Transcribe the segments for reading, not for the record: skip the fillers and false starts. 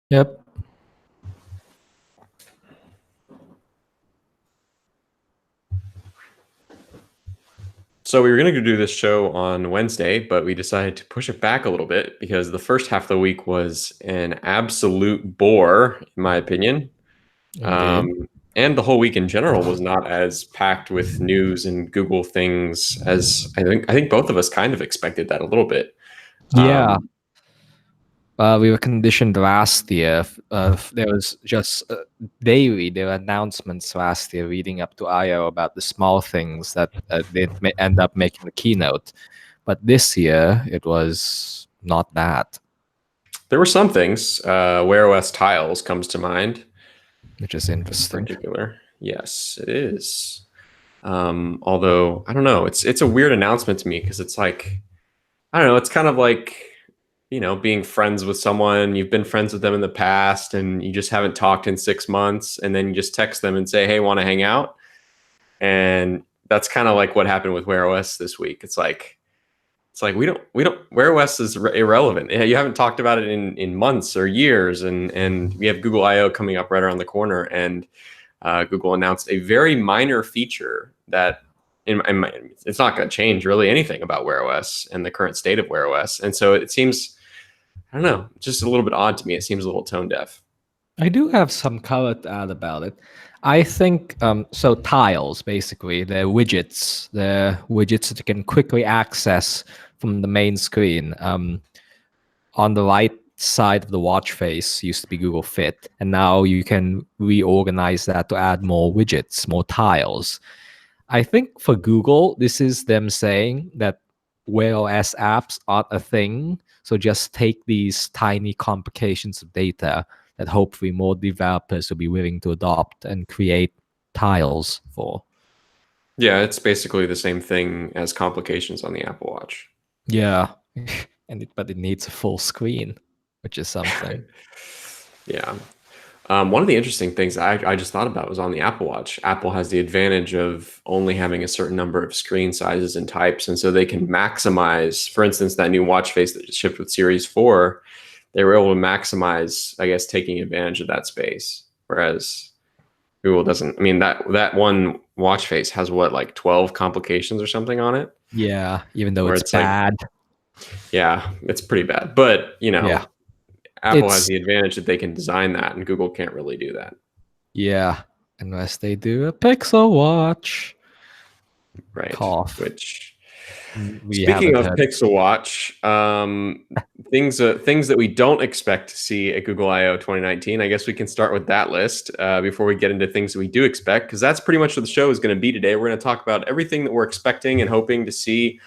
Yep. So we were going to do this show on Wednesday, but we decided to push it back a little bit because the first half of the week was an absolute bore, in my opinion. Indeed. Um, and the whole week in general was not as packed with news and Google things as I think both of us kind of expected that a little bit. Yeah. Um, We were conditioned last year. There was just daily there were announcements last year leading up to I/O about the small things that they end up making the keynote. But this year it was not that, there were some things. Wear OS tiles comes to mind which is in interesting. particular. Yes, it is. Although I don't know, it's a weird announcement to me because it's like I don't know, it's kind of like being friends with someone, you've been friends with them in the past and you just haven't talked in 6 months, and then you just text them and say, hey, want to hang out? And that's kind of like what happened with Wear OS this week. It's like we don't Wear OS is irrelevant. You haven't talked about it in months or years, and we have Google I/O coming up right around the corner, and Google announced a very minor feature that it's not going to change really anything about Wear OS and the current state of Wear OS. And so it seems, I don't know, just a little bit odd to me. It seems a little tone deaf. I do have some color to add about it. I think so. Tiles, basically, they're widgets that you can quickly access from the main screen. On the right side of the watch face used to be Google Fit, and now you can reorganize that to add more widgets, more tiles. I think for Google, this is them saying that Wear OS apps aren't a thing. So just take these tiny complications of data that hopefully more developers will be willing to adopt and create tiles for. Yeah, it's basically the same thing as complications on the Apple Watch. Yeah. But it needs a full screen, which is something. Yeah. One of the interesting things I just thought about was on the Apple Watch. Apple has the advantage of only having a certain number of screen sizes and types. And so they can maximize, for instance, that new watch face that just shipped with Series 4, they were able to maximize, I guess, taking advantage of that space. Whereas Google doesn't. I mean, that one watch face has what, like 12 complications or something on it, Yeah, even though where it's it's like, bad. yeah, it's pretty bad. But, Yeah. Apple has It's the advantage that they can design that, and Google can't really do that. yeah, unless they do a Pixel Watch. Right. Cough. Which, We speaking haven't of heard. Pixel Watch, things that we don't expect to see at Google I/O 2019. I guess we can start with that list before we get into things that we do expect, because that's pretty much what the show is going to be today. We're going to talk about everything that we're expecting and hoping to see,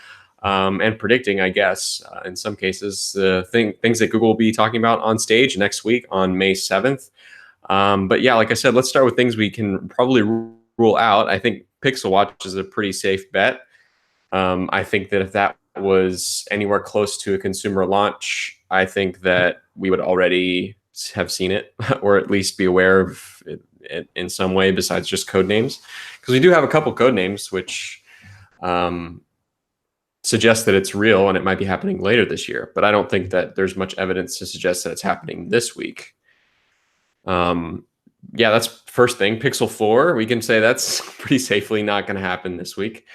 and predicting, I guess, in some cases, things that Google will be talking about on stage next week on May 7th. But yeah, like I said, let's start with things we can probably rule out. I think Pixel Watch is a pretty safe bet. I think that if that was anywhere close to a consumer launch, I think that we would already have seen it or at least be aware of it in some way besides just code names. Because we do have a couple code names which suggest that it's real and it might be happening later this year. But I don't think that there's much evidence to suggest that it's happening this week. Yeah, that's first thing. Pixel 4, we can say that's pretty safely not going to happen this week,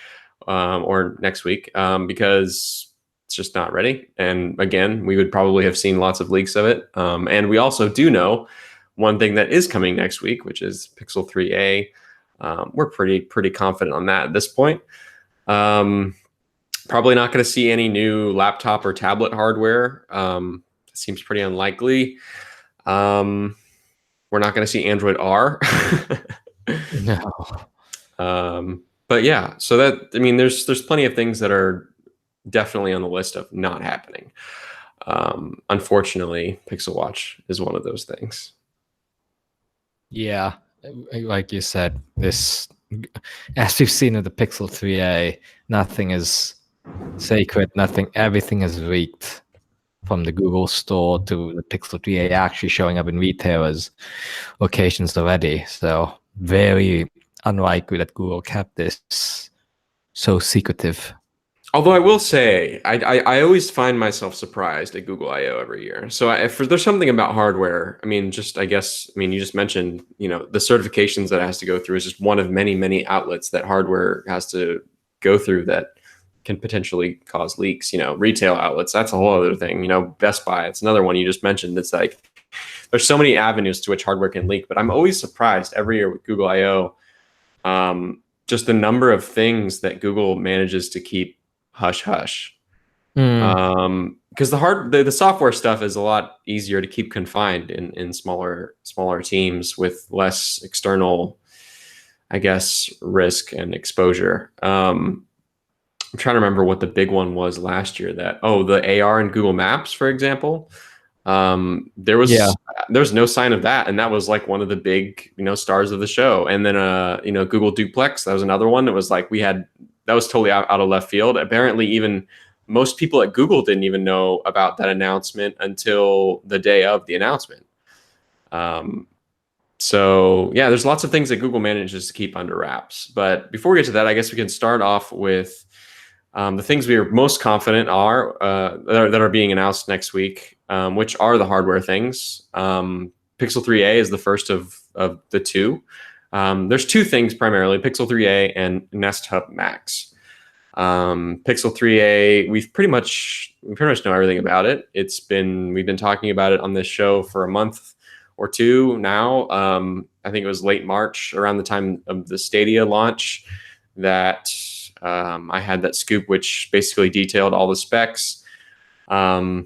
or next week, because it's just not ready. And again, we would probably have seen lots of leaks of it. And we also do know one thing that is coming next week, which is Pixel 3a. We're pretty confident on that at this point. Probably not going to see any new laptop or tablet hardware. Seems pretty unlikely. We're not going to see Android R. No. But yeah, so that, I mean, there's plenty of things that are definitely on the list of not happening. Unfortunately, Pixel Watch is one of those things. Yeah, like you said, this, as we've seen with the Pixel 3a, nothing is sacred. Everything is leaked, from the Google Store to the Pixel 3a actually showing up in retailers' locations already. So very unlikely that Google kept this so secretive. Although I will say, I always find myself surprised at Google I/O every year. So if there's something about hardware, I mean, just I guess, I mean, you just mentioned, the certifications that it has to go through is just one of many, many outlets that hardware has to go through that can potentially cause leaks. Retail outlets, that's a whole other thing. Best Buy, it's another one you just mentioned. It's like there's so many avenues to which hardware can leak. But I'm always surprised every year with Google I/O, just the number of things that Google manages to keep hush hush, Mm, because the software stuff is a lot easier to keep confined in smaller teams with less external, I guess, risk and exposure. I'm trying to remember what the big one was last year. The AR in Google Maps, for example. There yeah, was no sign of that, and that was like one of the big stars of the show. And then Google Duplex, that was another one that was like that was totally out of left field. Apparently, even most people at Google didn't even know about that announcement until the day of the announcement. So yeah, there's lots of things that Google manages to keep under wraps. But before we get to that, I guess we can start off with the things we are most confident that are being announced next week, which are the hardware things. Pixel 3a is the first of the two. There's two things primarily: Pixel 3a and Nest Hub Max. Pixel 3a, we pretty much know everything about it. We've been talking about it on this show for a month or two now. I think it was late March, around the time of the Stadia launch, that I had that scoop, which basically detailed all the specs. There's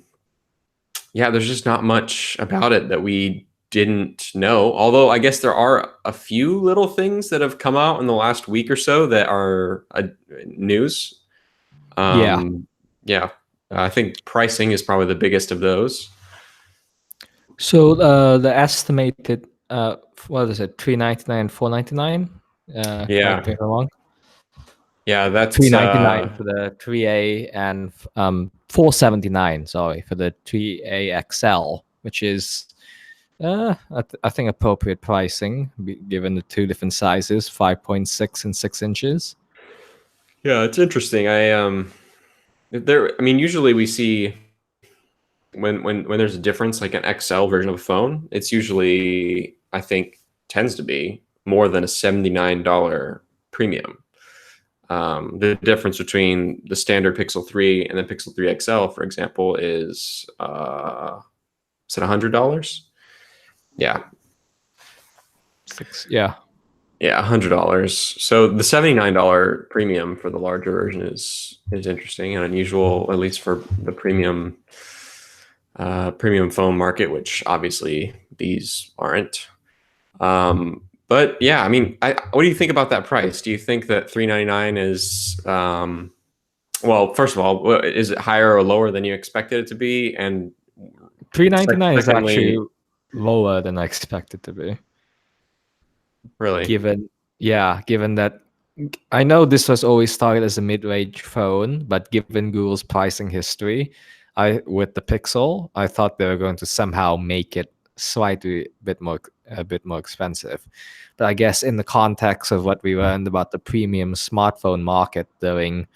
just not much about it that we didn't know. Although I guess there are a few little things that have come out in the last week or so that are news. yeah. Yeah, I think pricing is probably the biggest of those. So the estimated what is it, 399 and 499? Correct Yeah, me if I'm wrong. yeah, that's 399 for the 3A and 479, sorry, for the 3A XL, which is I think appropriate pricing given the two different sizes, 5.6 and 6 inches. yeah, it's interesting. I mean, usually we see when there's a difference, like an XL version of a phone, it's usually, I think, tends to be more than a $79 premium. The difference between the standard Pixel 3 and the Pixel 3 XL, for example, is it $100? Yeah, Yeah. yeah, $100. So the $79 premium for the larger version is interesting and unusual, at least for the premium phone market, which obviously these aren't. But yeah, I mean, what do you think about that price? Do you think that $399 is well, first of all, is it higher or lower than you expected it to be? And 399 is actually secondly, lower than I expected to be. really, Given that I know this was always started as a mid-range phone, but given Google's pricing history, with the Pixel, I thought they were going to somehow make it slightly a bit more expensive. But I guess in the context of what we learned about the premium smartphone market during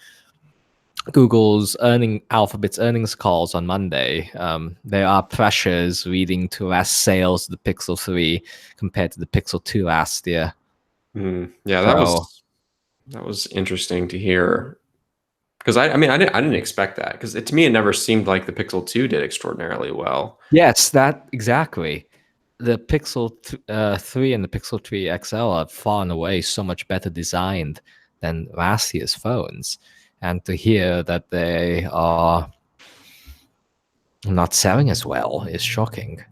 Alphabet's earnings calls on Monday, there are pressures leading to less sales of the Pixel 3 compared to the Pixel 2 last year. yeah, So that was interesting to hear. Because I mean, I didn't expect that, because to me it never seemed like the Pixel 2 did extraordinarily well. yes, that exactly. The Pixel 3 and the Pixel 3 XL are far and away so much better designed than last year's phones. And to hear that they are not selling as well is shocking.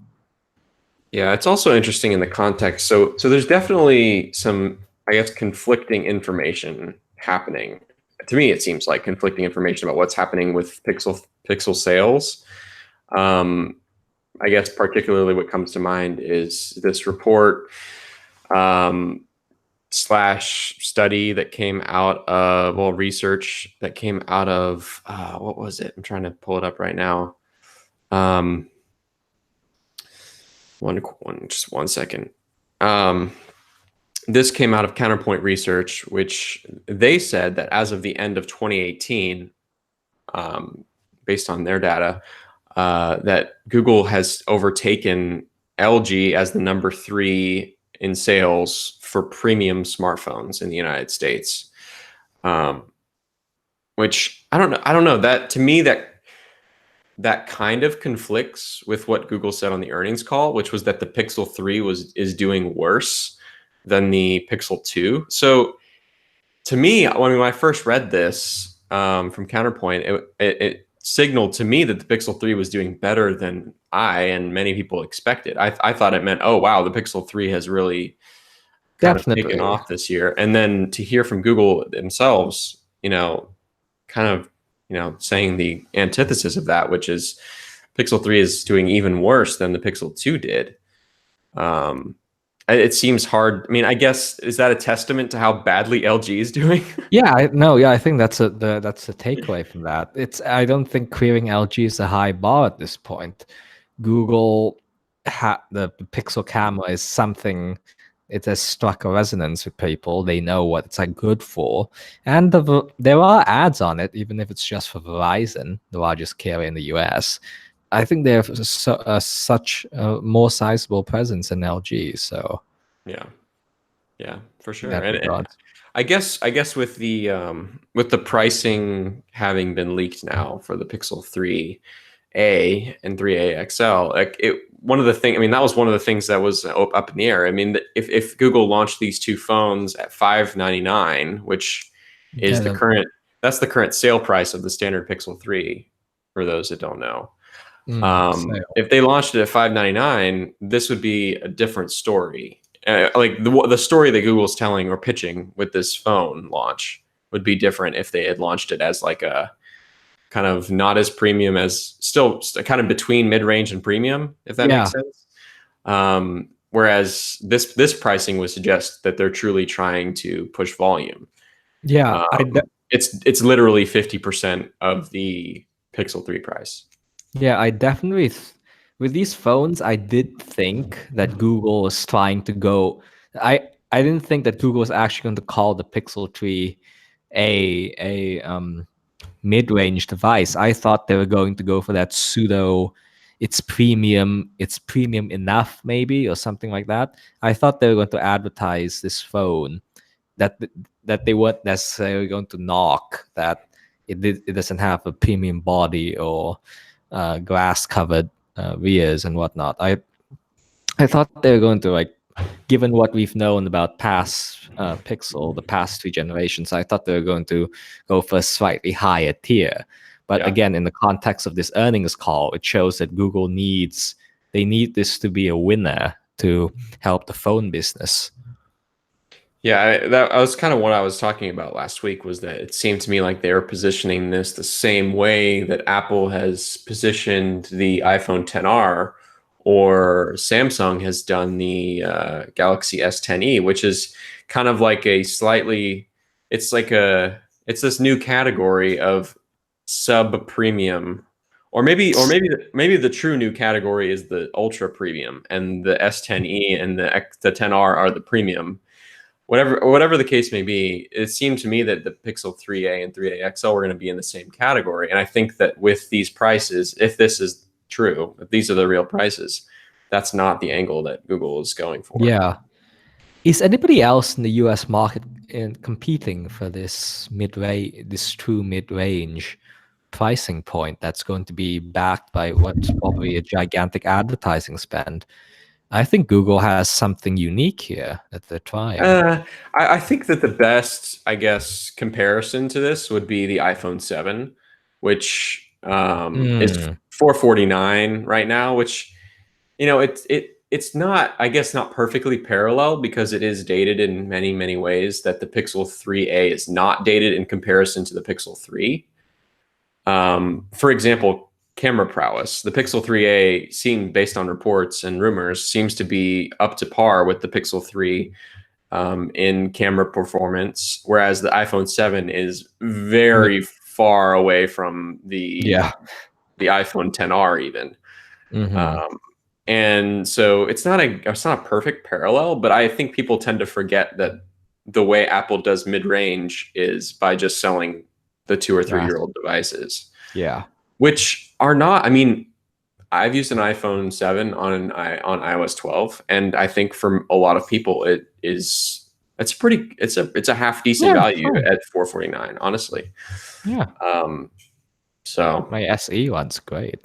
Yeah, it's also interesting in the context. So there's definitely some, I guess, conflicting information happening. To me, it seems like conflicting information about what's happening with Pixel sales. Um, I guess particularly what comes to mind is this report slash study that came out of, well, research that came out of, what was it? I'm trying to pull it up right now. Just one second. This came out of Counterpoint Research, which they said that as of the end of 2018, based on their data, that Google has overtaken LG as the number 3 in sales for premium smartphones in the United States. Um, which I don't know. I don't know that to me that kind of conflicts with what Google said on the earnings call, which was that the Pixel 3 is doing worse than the Pixel 2. So to me, when I first read this from Counterpoint, it signaled to me that the Pixel 3 was doing better than I and many people expected. I thought it meant, oh wow, the Pixel 3 has really kind of taken Definitely. off this year. And then to hear from Google themselves, kind of, saying the antithesis of that, which is Pixel 3 is doing even worse than the Pixel 2 did. It seems hard. I mean, I guess, is that a testament to how badly LG is doing? Yeah, no, I think that's that's a takeaway from that. I don't think clearing LG is a high bar at this point. Google the Pixel camera is something it has struck a resonance with people. They know what it's like good for, and there are ads on it, even if it's just for Verizon, the largest carrier in the US. I think they have such a more sizable presence than LG. So Yeah. Yeah, for in sure. that And regard, I guess with the pricing having been leaked now for the Pixel 3A and 3A XL, like one of the things, I mean, that was one of the things that was up in the air. I mean, if Google launched these two phones at $599, which is yeah, that's the current sale price of the standard Pixel 3, for those that don't know. sale. If they launched it at $599, this would be a different story. Like the story that Google's telling or pitching with this phone launch would be different if they had launched it as like a kind of not as premium, as still kind of between mid-range and premium, if that makes Yeah, sense. Whereas this pricing would suggest that they're truly trying to push volume. yeah, It's literally 50% of the Pixel 3 price. yeah, I definitely with these phones, I did think that Google was trying to go. I didn't think that Google was actually going to call the Pixel 3 a mid-range device. I thought they were going to go for that pseudo it's premium enough maybe or something like that. I thought they were going to advertise this phone that that they weren't necessarily going to knock that it doesn't have a premium body or glass covered rears and whatnot. I thought they were going to like, given what we've known about past Pixel, the past 3 generations, I thought they were going to go for a slightly higher tier. But Yeah. again, in the context of this earnings call, it shows that Google they need this to be a winner to help the phone business. Yeah, that was kind of what I was talking about last week, was that it seemed to me like they were positioning this the same way that Apple has positioned the iPhone 10R, or Samsung has done the Galaxy S10e, which is kind of like a slightly, it's like it's this new category of sub premium, maybe the true new category is the ultra premium, and the S10e and the 10R are the premium. Whatever the case may be, it seemed to me that the Pixel 3A and 3A XL were going to be in the same category. And I think that with these prices, if this is true, if these are the real prices, that's not the angle that Google is going for. Yeah. Is anybody else in the US market competing for this true mid-range pricing point that's going to be backed by what's probably a gigantic advertising spend? I think Google has something unique here that they're trying. I think that the best, I guess, comparison to this would be the iPhone 7, which is Mm, 449 right now, which, it's not, I guess, not perfectly parallel, because it is dated in many ways that the Pixel 3A is not dated in comparison to the Pixel 3. For example, camera prowess. The Pixel 3A, seen based on reports and rumors, seems to be up to par with the Pixel 3 in camera performance, whereas the iPhone 7 is very far away from yeah. the iPhone 10R even. Hmm. Um, and so it's not a perfect parallel, but I think people tend to forget that the way Apple does mid range is by just selling the 2 or 3 Yes. year old devices, Yeah. which are not. I mean, I've used an iPhone 7 on iOS 12, and I think for a lot of people, it's a half decent Yeah. value Fine. at 449, honestly. Yeah. Um, so My SE one's great.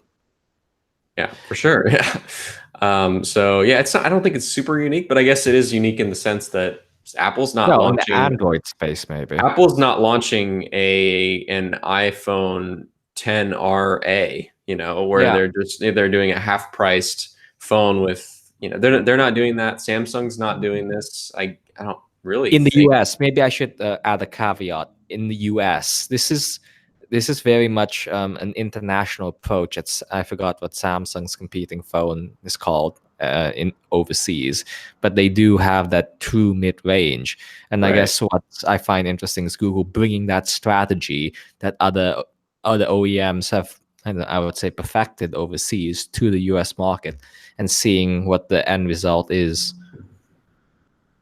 yeah, for sure. Yeah. So yeah, it's not, I don't think it's super unique, but I guess it is unique in the sense that Apple's not No, in the launching Android space, maybe. Apple's not launching an iPhone 10RA, where Yeah. they're doing a half priced phone with, they're not doing that. Samsung's not doing this. I don't really In the think. US, maybe I should add a caveat. In the US, this is very much an international approach. I forgot what Samsung's competing phone is called in overseas, but they do have that true mid range. And I Right. guess what I find interesting is Google bringing that strategy that other OEMs have, I would say, perfected overseas to the US market, and seeing what the end result is.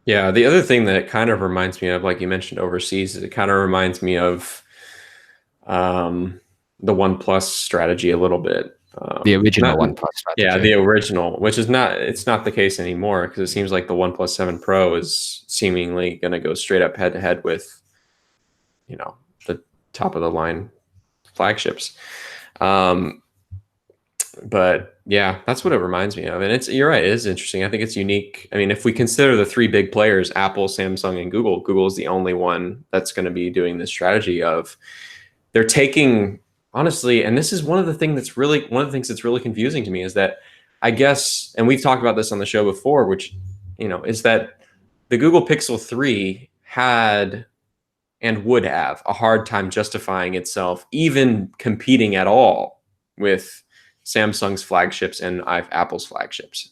Yeah, the other thing that it kind of reminds me of, like you mentioned overseas, is it kind of reminds me of um, the OnePlus strategy a little bit. The original Not, OnePlus yeah, strategy. the original, which is not, it's not the case anymore because it seems like the OnePlus 7 Pro is seemingly going to go straight up head to head with, the top of the line flagships. Um, but yeah, that's what it reminds me of. And you're right, it is interesting. I think it's unique. I mean, if we consider the three big players, Apple, Samsung, and Google is the only one that's going to be doing this strategy of they're taking, honestly, and this is one of the things that's really confusing to me is that I guess, and we've talked about this on the show before, which, is that the Google Pixel 3 had and would have a hard time justifying itself, even competing at all with Samsung's flagships and Apple's flagships,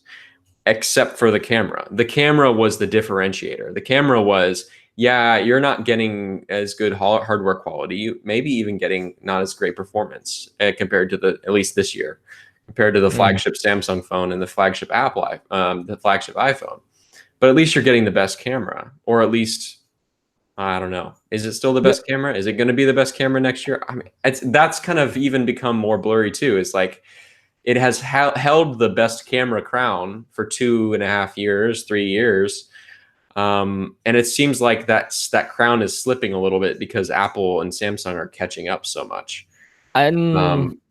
except for the camera. The camera was the differentiator. The camera was, yeah, you're not getting as good hardware quality. You maybe even getting not as great performance compared to at least this year, compared to the Mm. flagship Samsung phone and the flagship the flagship iPhone. But at least you're getting the best camera, or at least I don't know. Is it still the Yeah, best camera? Is it going to be the best camera next year? I mean, that's kind of even become more blurry too. It's like it has held the best camera crown for 2.5 years, 3 years, and it seems like that crown is slipping a little bit because Apple and Samsung are catching up so much. and Um,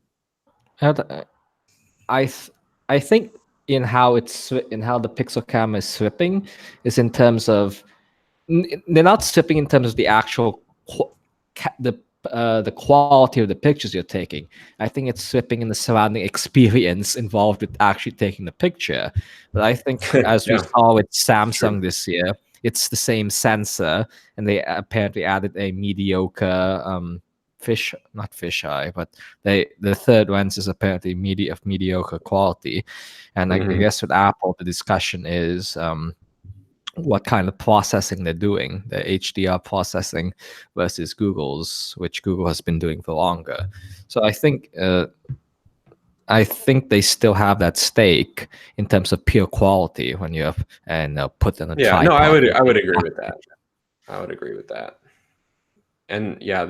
I th- I think in how the Pixel camera is slipping is in terms of they're not slipping in terms of the actual the quality of the pictures you're taking. I think it's slipping in the surrounding experience involved with actually taking the picture. But I think as we yeah, saw with true. Samsung this year, it's the same sensor, and they apparently added a mediocre not fisheye, but the third lens is apparently mediocre quality. And I Hmm. guess with Apple, the discussion is what kind of processing they're doing, the HDR processing versus Google's, which Google has been doing for longer. So I think they still have that stake in terms of pure quality when you have and put on a Yeah, no, tripod. I would agree with that. I would agree with that. And yeah,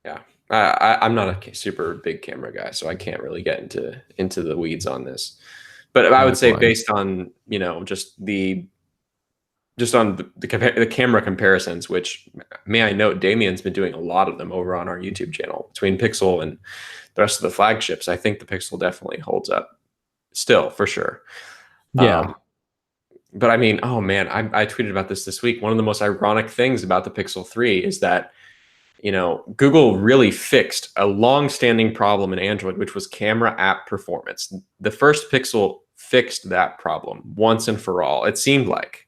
yeah. I'm not a super big camera guy, so I can't really get into the weeds on this. But I would say Likewise. based on just on the camera comparisons, which may I note, Damien's been doing a lot of them over on our YouTube channel between Pixel and the rest of the flagships. I think the Pixel definitely holds up still for sure. Yeah. Um, but I mean, oh man, I tweeted about this week. One of the most ironic things about the Pixel 3 is that Google really fixed a long-standing problem in Android, which was camera app performance. The first Pixel fixed that problem once and for all. It seemed like,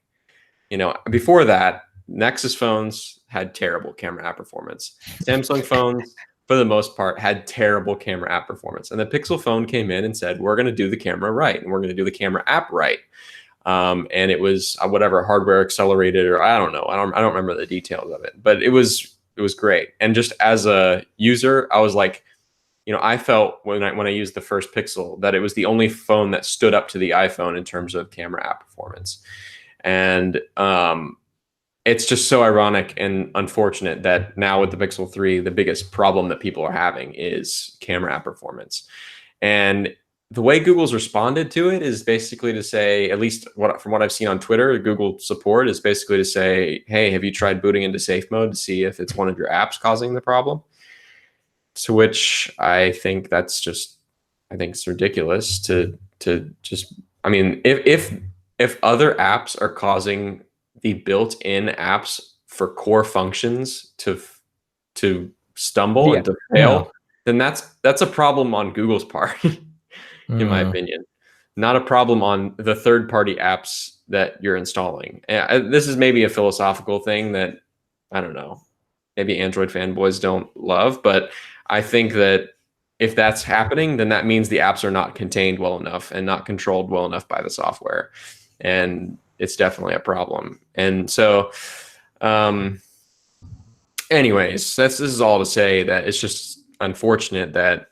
before that, Nexus phones had terrible camera app performance. Samsung phones, for the most part, had terrible camera app performance. And the Pixel phone came in and said, we're going to do the camera right, and we're going to do the camera app right. And it was whatever hardware accelerated, or I don't know. I don't remember the details of it, but it was great. And just as a user, I was like, I felt when I used the first Pixel that it was the only phone that stood up to the iPhone in terms of camera app performance. And it's just so ironic and unfortunate that now with the Pixel 3, the biggest problem that people are having is camera app performance. And the way Google's responded to it is basically to say, at least from what I've seen on Twitter, Google support is basically to say, hey, have you tried booting into safe mode to see if it's one of your apps causing the problem? To which I think I think it's ridiculous to just, I mean, if other apps are causing the built-in apps for core functions to stumble Yeah, and to yeah. fail, then that's a problem on Google's part, in my Mm, opinion, not a problem on the third-party apps that you're installing. And this is maybe a philosophical thing that I don't know, maybe Android fanboys don't love, but I think that if that's happening, then that means the apps are not contained well enough and not controlled well enough by the software, and it's definitely a problem. And so, um, anyways, this is all to say that it's just unfortunate that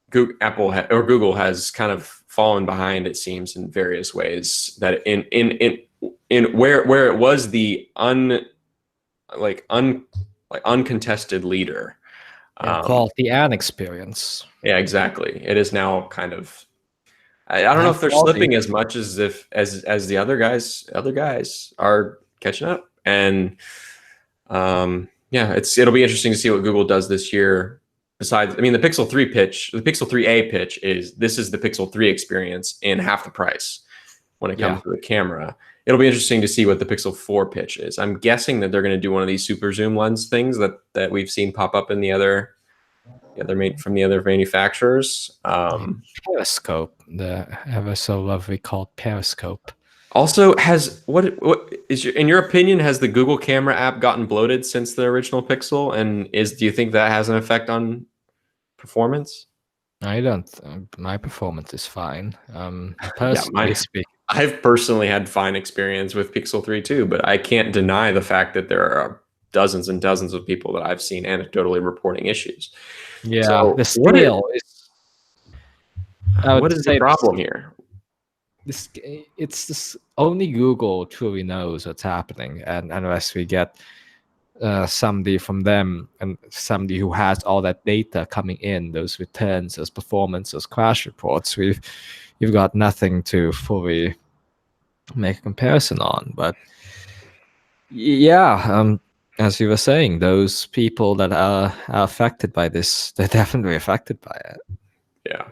Google has kind of fallen behind. It seems in various ways that in where it was the like un like uncontested leader. yeah, Um, quality and experience. yeah, exactly. It is now kind of. I don't know And if they're quality. slipping as much as if as the other guys are catching up. And yeah, it'll be interesting to see what Google does this year. Besides, I mean, the Pixel 3a pitch is this is the Pixel 3 experience in half the price when it Yeah. comes to the camera. It'll be interesting to see what the Pixel 4 pitch is. I'm guessing that they're going to do one of these super zoom lens things that we've seen pop up in from the other manufacturers. Periscope, the ever so lovely called Periscope. Also, has what is in your opinion, has the Google camera app gotten bloated since the original Pixel? And do you think that has an effect on performance? I don't. My performance is fine. Yeah, Personally speaking. I've personally had fine experience with Pixel 3 too, but I can't deny the fact that there are dozens and dozens of people that I've seen anecdotally reporting issues. Yeah, So the scale is. I what would is the say problem here? it's this only Google truly knows what's happening, and unless we get somebody from them and somebody who has all that data coming in, those returns, those performance, those crash reports, we've got nothing to fully make a comparison on. But yeah, as you were saying, those people that are affected by this, they're definitely affected by it. Yeah.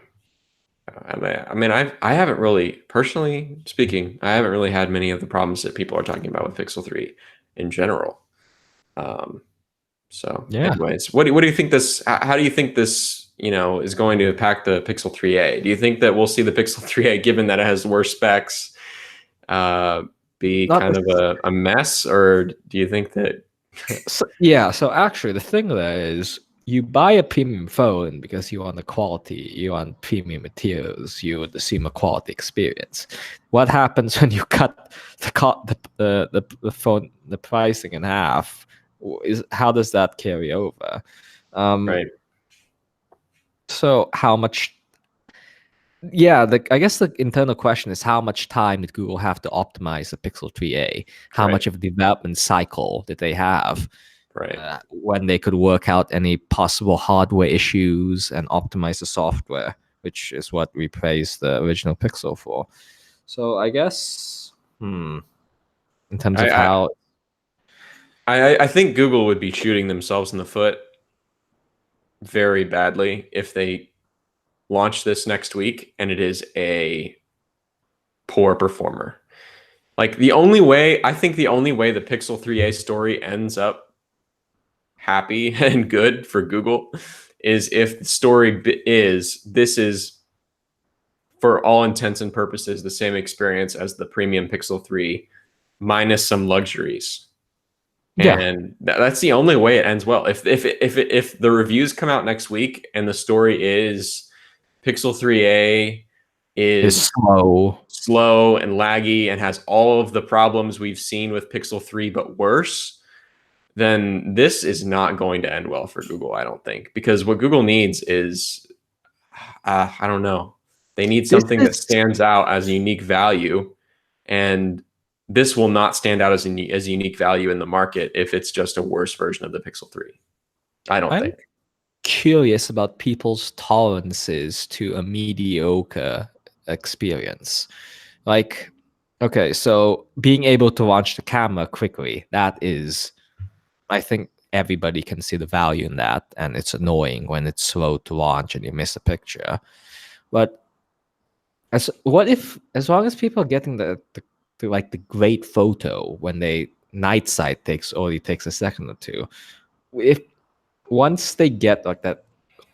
I haven't really, personally speaking, I haven't really had many of the problems that people are talking about with Pixel 3 in general. Um, so, Yeah, anyways, what do you think this? How do you think this, is going to impact the Pixel 3a? Do you think that we'll see the Pixel 3a, given that it has worse specs, uh, be not kind the of a mess, or do you think that? So, yeah, so actually, the thing there is you buy a premium phone because you want the quality, you want premium materials, you want to see a quality experience. What happens when you cut the phone the pricing in half? Is how does that carry over? Um, Right, so how much? Yeah, I guess the internal question is how much time did Google have to optimize the Pixel 3a? How right, much of a development cycle did they have? right. When they could work out any possible hardware issues and optimize the software, which is what we praised the original Pixel for. So I guess, in terms I, of I how, I think Google would be shooting themselves in the foot very badly if they launch this next week and it is a poor performer. Like I think the only way the Pixel 3a story ends up happy and good for Google is if the story is this is for all intents and purposes the same experience as the premium Pixel 3 minus some luxuries. yeah, And that's the only way it ends well. If the reviews come out next week and the story is Pixel 3a is is slow. slow and laggy and has all of the problems we've seen with Pixel 3 but worse, then this is not going to end well for Google, I don't think. Because what Google needs is I don't know. They need This something that is stands out as a unique value, and this will not stand out as a unique value in the market if it's just a worse version of the Pixel 3. I don't I'm think. curious about people's tolerances to a mediocre experience. Like, okay, so being able to launch the camera quickly, that is, I think everybody can see the value in that, and it's annoying when it's slow to launch and you miss a picture. But what if, as long as people are getting the like the great photo when they night sight takes a second or two, if once they get like that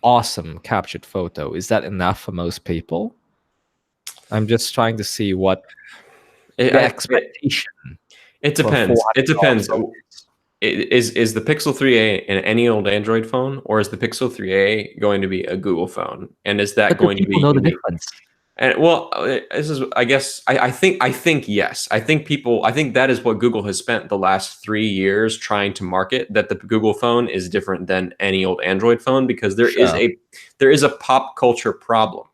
awesome captured photo, is that enough for most people? I'm just trying to see what It, the I, expectation it for a depends. It $400 depends. phone is. Is the Pixel 3a an any old Android phone, or is the Pixel 3a going to be a Google phone? And is that But do going to people be know the unique? difference? And well, this is, I guess, I think yes. I think that is what Google has spent the last 3 years trying to market, that the Google phone is different than any old Android phone, because Sure. there is a pop culture problem.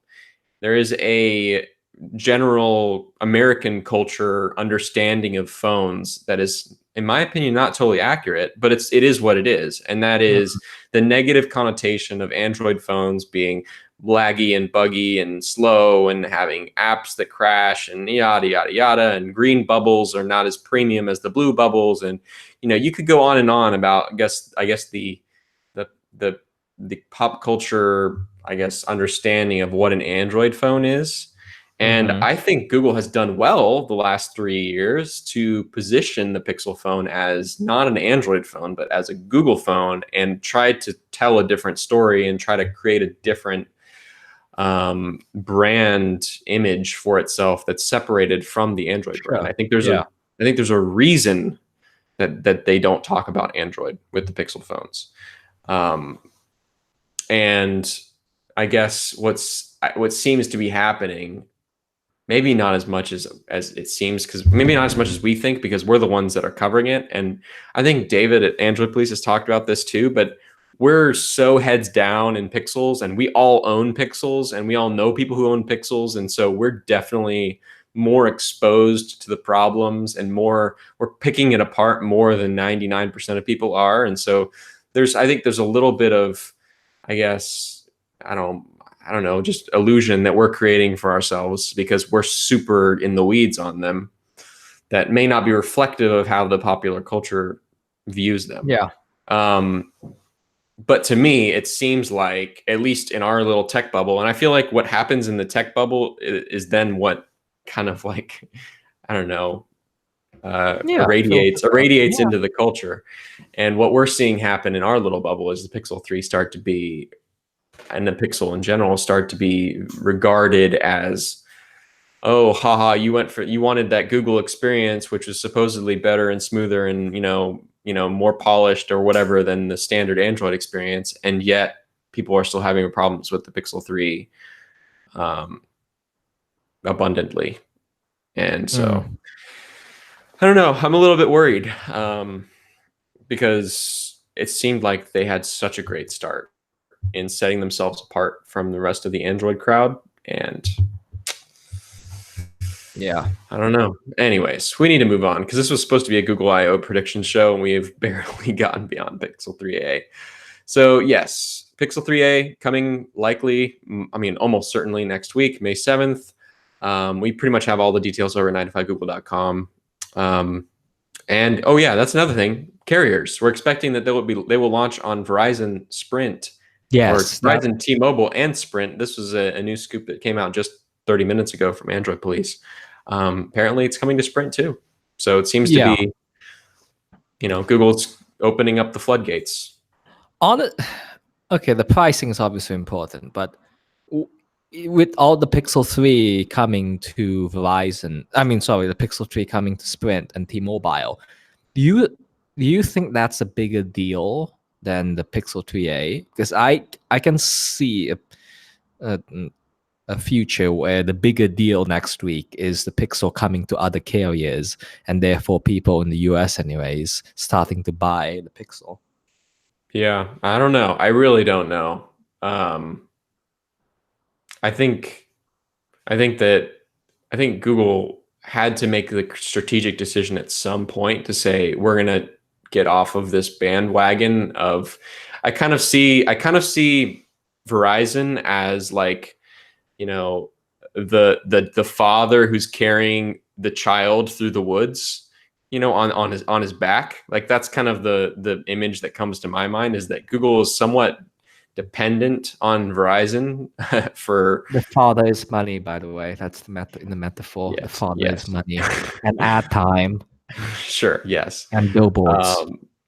There is a general American culture understanding of phones that is, in my opinion, not totally accurate, but it is what it is, and that is Mm, the negative connotation of Android phones being laggy and buggy and slow and having apps that crash and yada yada yada, and green bubbles are not as premium as the blue bubbles, and you could go on and on about, I guess the the the pop culture, I guess, understanding of what an Android phone is. And mm-hmm. I think Google has done well the last 3 years to position the Pixel phone as not an Android phone, but as a Google phone, and try to tell a different story and try to create a different brand image for itself that's separated from the Android brand. Sure. Yeah. I think there's a reason that they don't talk about Android with the Pixel phones. Um, and I guess what seems to be happening, maybe not as much as it seems, because maybe not as much as we think, because we're the ones that are covering it. And I think David at Android Police has talked about this too, but we're so heads down in Pixels, and we all own Pixels, and we all know people who own Pixels, and so we're definitely more exposed to the problems, and we're picking it apart more than 99% of people are. And so I think there's a little bit of, I guess, I don't I don't know, just illusion that we're creating for ourselves because we're super in the weeds on them, that may not be reflective of how the popular culture views them. Yeah. Um, but to me, it seems like, at least in our little tech bubble, and I feel like what happens in the tech bubble is then what kind of like, I don't know, Yeah. Filters out. irradiates Yeah. into the culture. And what we're seeing happen in our little bubble is the Pixel 3 start to be, and the Pixel in general, start to be regarded as, oh, haha, you wanted that Google experience, which was supposedly better and smoother and more polished or whatever than the standard Android experience, and yet people are still having problems with the Pixel 3 um, abundantly. And so Mm. I don't know. I'm a little bit worried, because it seemed like they had such a great start in setting themselves apart from the rest of the Android crowd, and Yeah. I don't know. Anyways, we need to move on because this was supposed to be a Google I/O prediction show, and we've barely gotten beyond Pixel 3a. So yes, Pixel 3a coming likely, I mean, almost certainly next week, May 7th. We pretty much have all the details over at 95google.com. And oh yeah, that's another thing. Carriers. We're expecting that they will launch on Verizon, Sprint, or Yes. That. Verizon, T-Mobile, and Sprint. This was a new scoop that came out just 30 minutes ago from Android Police. Apparently, it's coming to Sprint too. So it seems to Yeah. be, Google's opening up the floodgates. On it. Okay. The pricing is obviously important, but with all the Pixel 3 coming to Verizon, I mean, sorry, the Pixel 3 coming to Sprint and T-Mobile, do you do you think that's a bigger deal than the Pixel 3a? Because I can see a a future where the bigger deal next week is the Pixel coming to other carriers, and therefore people in the US, anyways, starting to buy the Pixel. Yeah, I don't know. I really don't know. Um, I think I think that I think Google had to make the strategic decision at some point to say we're going to get off of this bandwagon of I kind of see Verizon as like, you know, the father who's carrying the child through the woods, on his back. Like that's kind of the image that comes to my mind, is that Google is somewhat dependent on Verizon for. The father is money, by the way. That's the in the metaphor. The Yes, father is yes. money and ad time Sure, yes. and billboards.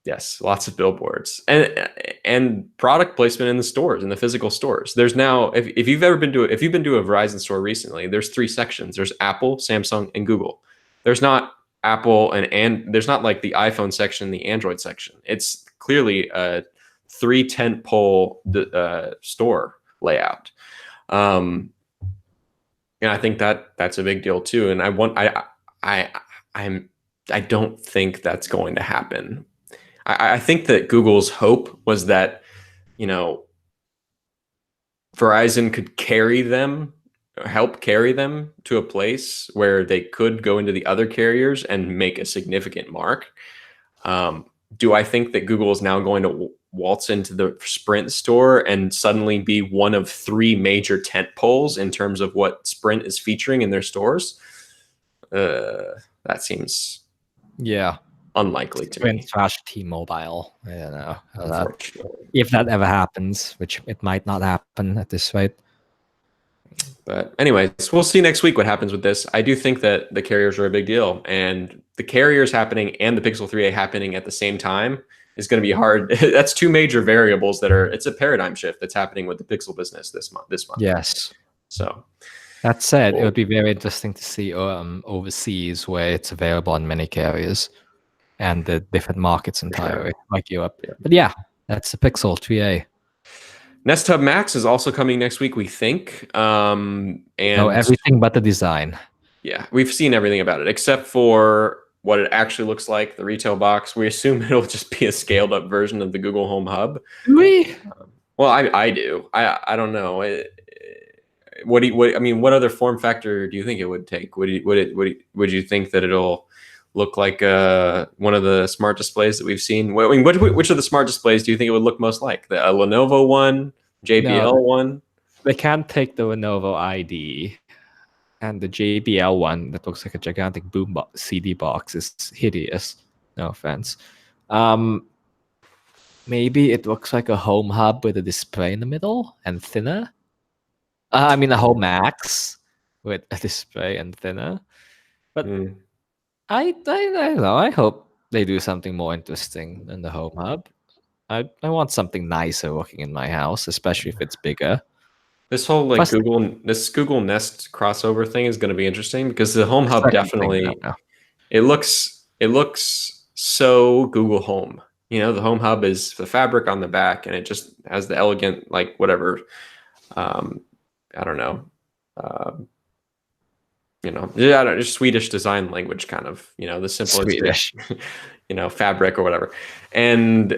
Yes, lots of billboards and product placement in the stores, in the physical stores. There's now, if you've been to a Verizon store recently, there's three sections. There's Apple, Samsung, and Google. There's not Apple and there's not like the iPhone section, the Android section. It's clearly a three tent pole store layout. And I think that's a big deal too. And I don't think that's going to happen. I think that Google's hope was that, Verizon could help carry them to a place where they could go into the other carriers and make a significant mark. Do I think that Google is now going to waltz into the Sprint store and suddenly be one of three major tent poles in terms of what Sprint is featuring in their stores? That seems unlikely to me. Trash T-Mobile. I don't know Unfortunately. if that ever happens, which it might not happen at this rate. But anyways, we'll see next week what happens with this. I do think that the carriers are a big deal, and the carriers happening and the Pixel 3a happening at the same time is going to be hard. That's two major variables it's a paradigm shift that's happening with the Pixel business this month. Yes. So that said, it would be very interesting to see overseas where it's available on many carriers and the different markets entirely, like Europe. Yeah. But yeah, that's the Pixel 3a. Nest Hub Max is also coming next week, we think. And everything but the design. Yeah, we've seen everything about it except for what it actually looks like, the retail box. We assume it'll just be a scaled up version of the Google Home Hub. Really? Well, I do. I don't know. What other form factor do you think it would take? Would you think that it'll look like one of the smart displays that we've seen? Which of the smart displays do you think it would look most like? The Lenovo one, JBL one? They can't take the Lenovo ID, and the JBL one that looks like a gigantic CD box is hideous. No offense. Maybe it looks like a Home Hub with a display in the middle and thinner. A Home Max with a display and thinner. But I don't know. I hope they do something more interesting than the Home Hub. I want something nicer looking in my house, especially if it's bigger. This whole Google Nest crossover thing is going to be interesting because the Home Hub definitely it looks so Google Home. The Home Hub is the fabric on the back, and it just has the elegant I don't know. Just Swedish design language kind of, the simple Swedish, fabric or whatever. And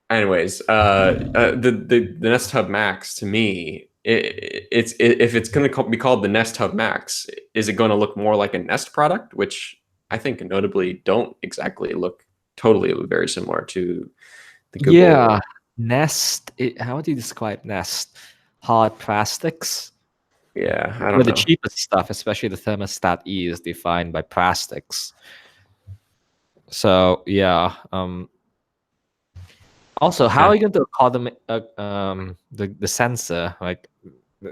anyways, the Nest Hub Max, to me, if it's going to be called the Nest Hub Max, is it going to look more like a Nest product, which I think notably don't exactly look totally very similar to the Google. Yeah, Nest. How would you describe Nest? Hard plastics. Yeah, I don't know. The cheapest stuff, especially the thermostat E, is defined by plastics. So yeah. Also, how are you going to call them the sensor? Like,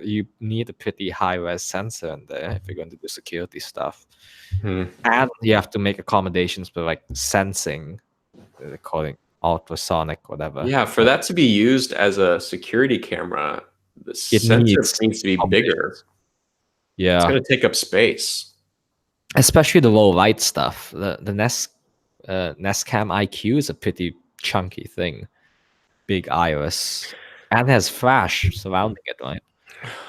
you need a pretty high-res sensor in there if you're going to do security stuff, and you have to make accommodations for sensing, calling ultrasonic, whatever. Yeah, for that to be used as a security camera, the sensor needs to be bigger. Yeah, it's going to take up space, especially the low light stuff. The Nest Cam IQ is a pretty chunky thing, big iris, and has flash surrounding it, right?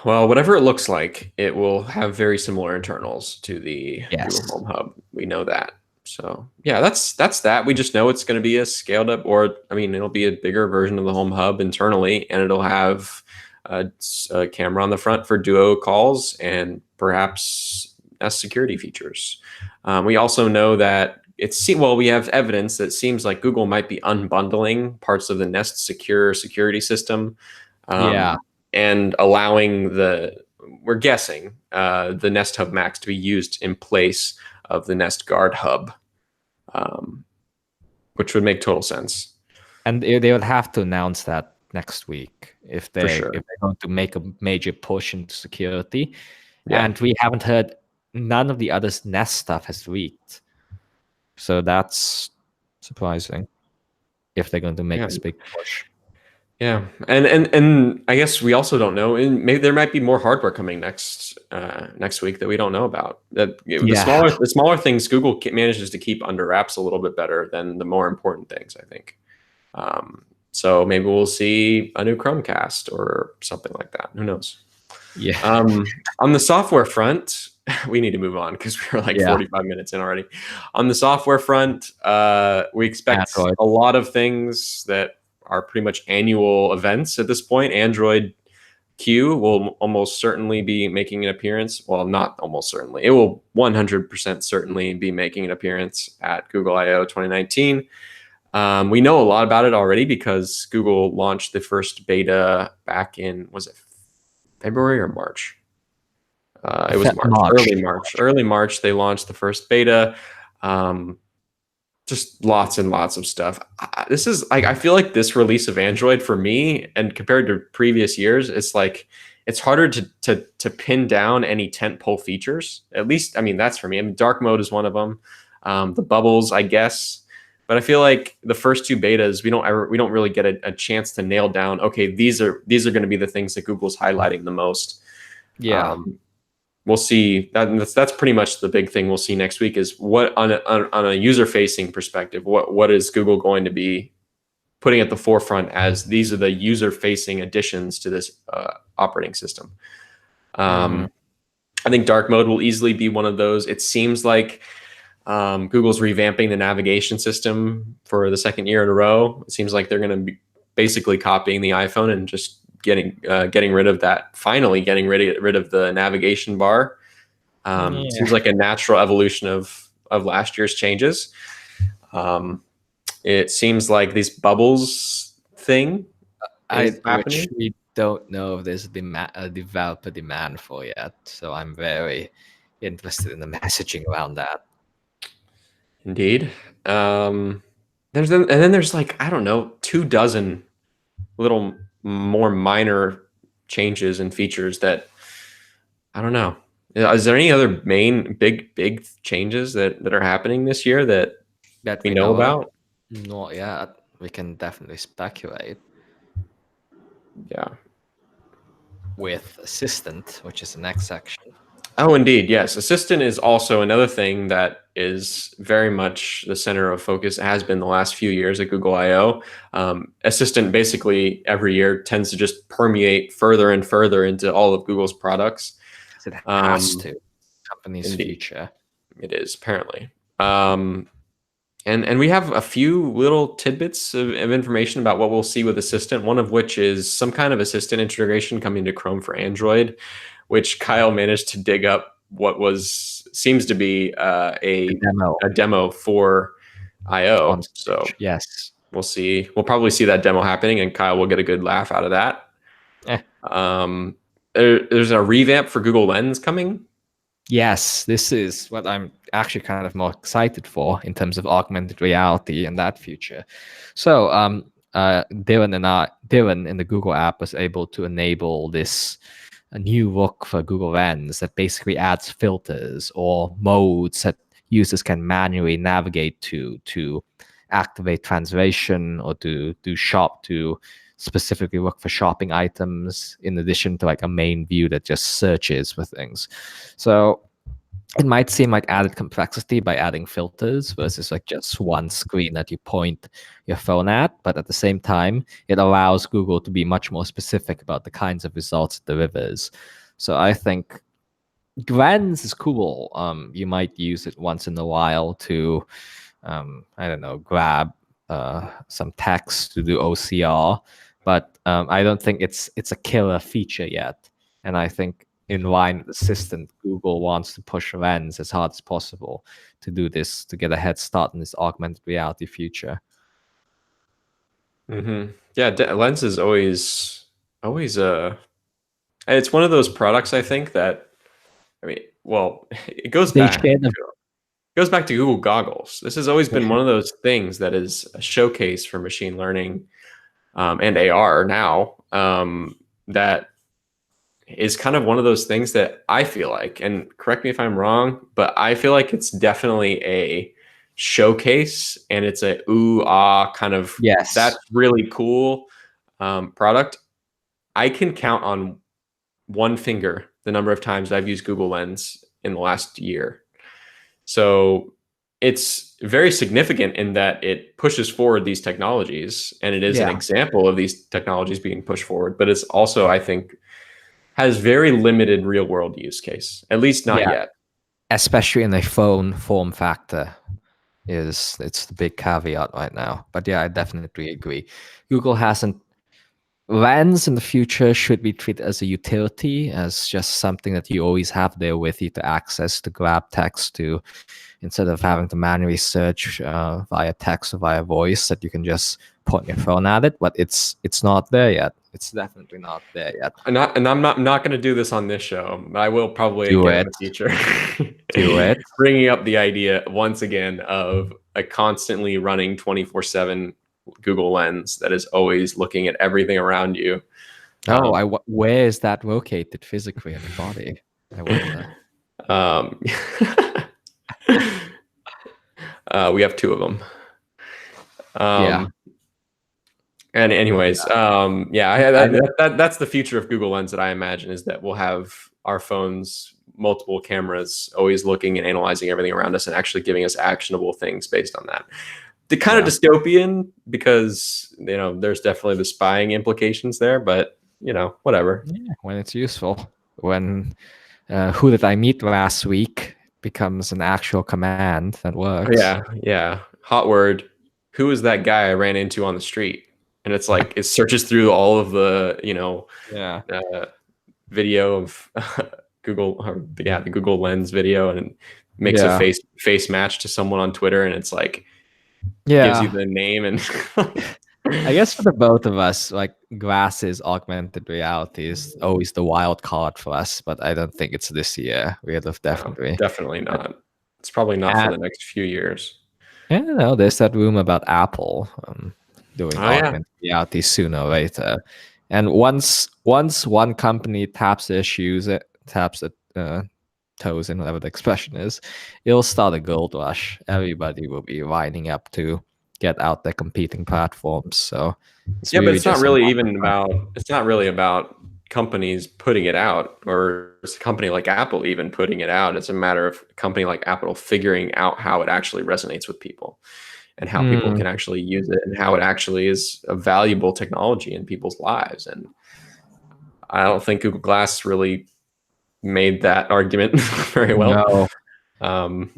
Well, whatever it looks like, it will have very similar internals to the Google Home Hub. We know that. So yeah, that's that. We just know it's going to be a scaled up, it'll be a bigger version of the Home Hub internally, and it'll have a camera on the front for duo calls and perhaps Nest security features. We also know that we have evidence that it seems like Google might be unbundling parts of the Nest secure security system, Yeah. and allowing we're guessing, the Nest Hub Max to be used in place of the Nest Guard Hub, which would make total sense. And they would have to announce that next week if For sure. if they're going to make a major push into security. Yeah. And we haven't heard, none of the other Nest stuff has leaked. So that's surprising if they're going to make this big push. Yeah, and I guess we also don't know, and maybe there might be more hardware coming next week that we don't know about. The smaller things Google manages to keep under wraps a little bit better than the more important things, I think. So maybe we'll see a new Chromecast or something like that. Who knows? Yeah. On the software front, we need to move on because we're like 45 minutes in already. On the software front, we expect Android. a lot of things that are pretty much annual events at this point. Android Q will almost certainly be making an appearance. Well, not almost certainly. It will 100% certainly be making an appearance at Google I/O 2019. We know a lot about it already because Google launched the first beta back in, was it February or March? It was March. Early March, they launched the first beta. Just lots and lots of stuff. This is like, I feel like this release of Android for me, and compared to previous years, it's like it's harder to pin down any tentpole features. At least, I mean, that's for me. I mean, dark mode is one of them. The bubbles, I guess. But I feel like the first two betas, we don't really get a chance to nail down, okay, these are going to be the things that Google's highlighting the most. Yeah. We'll see. That's pretty much the big thing we'll see next week is what on a user-facing perspective, what is Google going to be putting at the forefront as these are the user-facing additions to this operating system. I think dark mode will easily be one of those. It seems like Google's revamping the navigation system for the second year in a row. It seems like they're going to be basically copying the iPhone and just getting rid of that. Finally, getting rid of the navigation bar. Seems like a natural evolution of last year's changes. It seems like these bubbles thing is happening. Which we don't know if there's a developer demand for yet. So I'm very interested in the messaging around that. Indeed. And then there's like, I don't know, 24 little more minor changes and features that I don't know. Is there any other main big changes that are happening this year that we know about? Not yet. We can definitely speculate. Yeah. With Assistant, which is the next section. Oh, indeed. Yes. Assistant is also another thing that is very much the center of focus. It has been the last few years at Google I/O. Assistant basically every year tends to just permeate further and further into all of Google's products. It has to. Company's future. It is, apparently. And we have a few little tidbits of information about what we'll see with Assistant, one of which is some kind of Assistant integration coming to Chrome for Android, which Kyle managed to dig up what seems to be a demo for I/O. So yes, we'll see. We'll probably see that demo happening, and Kyle will get a good laugh out of that. There's a revamp for Google Lens coming. Yes, this is what I'm actually kind of more excited for in terms of augmented reality and that future. So Dylan in the Google app was able to enable this a new look for Google Lens that basically adds filters or modes that users can manually navigate to activate translation or to specifically look for shopping items in addition to like a main view that just searches for things. So it might seem like added complexity by adding filters versus like just one screen that you point your phone at. But at the same time, it allows Google to be much more specific about the kinds of results it delivers. So I think Lens is cool. You might use it once in a while to, I don't know, grab some text to do OCR. But I don't think it's a killer feature yet. And I think in line with Assistant, Google wants to push Lens as hard as possible to do this, to get a head start in this augmented reality future. Yeah, Lens is always it's one of those products, I think, that, I mean, well, it goes They back. share the Goes back to Google goggles. This has always been one of those things that is a showcase for machine learning, and AR now, that is kind of one of those things that I feel like, and correct me if I'm wrong, but I feel like it's definitely a showcase, and it's a ooh ah kind of, yes, that's really cool product. I can count on one finger the number of times I've used Google Lens in the last year. So it's very significant in that it pushes forward these technologies, and it is an yeah, example of these technologies being pushed forward, but it's also, I think, has very limited real world use case, at least not yeah, yet. especially in a phone form factor. It's the big caveat right now. But yeah, I definitely agree. Google hasn't. Lens in the future should be treated as a utility, as just something that you always have there with you to access, to grab text to, instead of having to manually search via text or via voice, that you can just point your phone at it. But it's not there yet. It's definitely not there yet. And I'm not going to do this on this show, but I will probably Do again in it. the future. Do it. Bringing up the idea once again of a constantly running 24/7 Google Lens that is always looking at everything around you. Where is that located physically in the body? I wonder. We have two of them. Yeah. And anyways, that's the future of Google Lens that I imagine, is that we'll have our phones, multiple cameras, always looking and analyzing everything around us and actually giving us actionable things based on that. The kind of dystopian, because there's definitely the spying implications there, but whatever. Yeah, when it's useful. When who did I meet last week becomes an actual command that works. Yeah. Hot word. Who is that guy I ran into on the street? And it's like it searches through all of the video of the Google Lens video, and makes a face match to someone on Twitter, and it's like gives you the name. And I guess for the both of us, like, glasses augmented reality is always the wild card for us, but I don't think it's this year. We'd have definitely. No, definitely not. It's probably not for the next few years. Yeah, no, there's that rumor about Apple doing augmented reality sooner or later. And once one company taps their shoes, taps the toes in, whatever the expression is, it'll start a gold rush. Everybody will be lining up to get out their competing platforms. So but it's not really even about. It's not really about companies putting it out, or a company like Apple even putting it out. It's a matter of a company like Apple figuring out how it actually resonates with people, and how people can actually use it, and how it actually is a valuable technology in people's lives. And I don't think Google Glass really made that argument very well. No.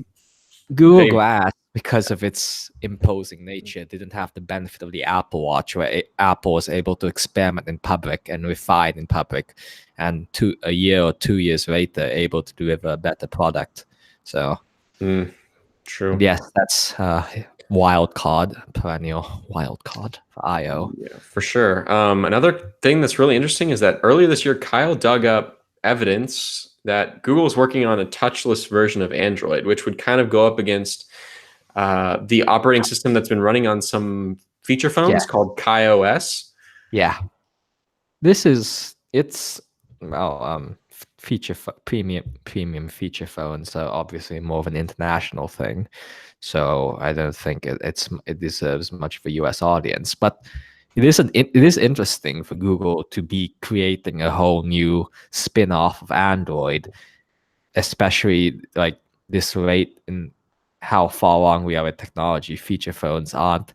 Google Glass, because of its imposing nature, didn't have the benefit of the Apple Watch, where Apple was able to experiment in public and refine in public, and a year or 2 years later, able to deliver a better product. So, true. Yes, that's wild card, perennial wild card for IO. Yeah, for sure. Another thing that's really interesting is that earlier this year, Kyle dug up evidence that Google is working on a touchless version of Android, which would kind of go up against the operating system that's been running on some feature phones called OS. Yeah, it's premium feature phone, so obviously more of an international thing. So I don't think it deserves much of a US audience, but it is interesting for Google to be creating a whole new spin-off of Android, especially like this rate in how far along we are with technology. Feature phones aren't.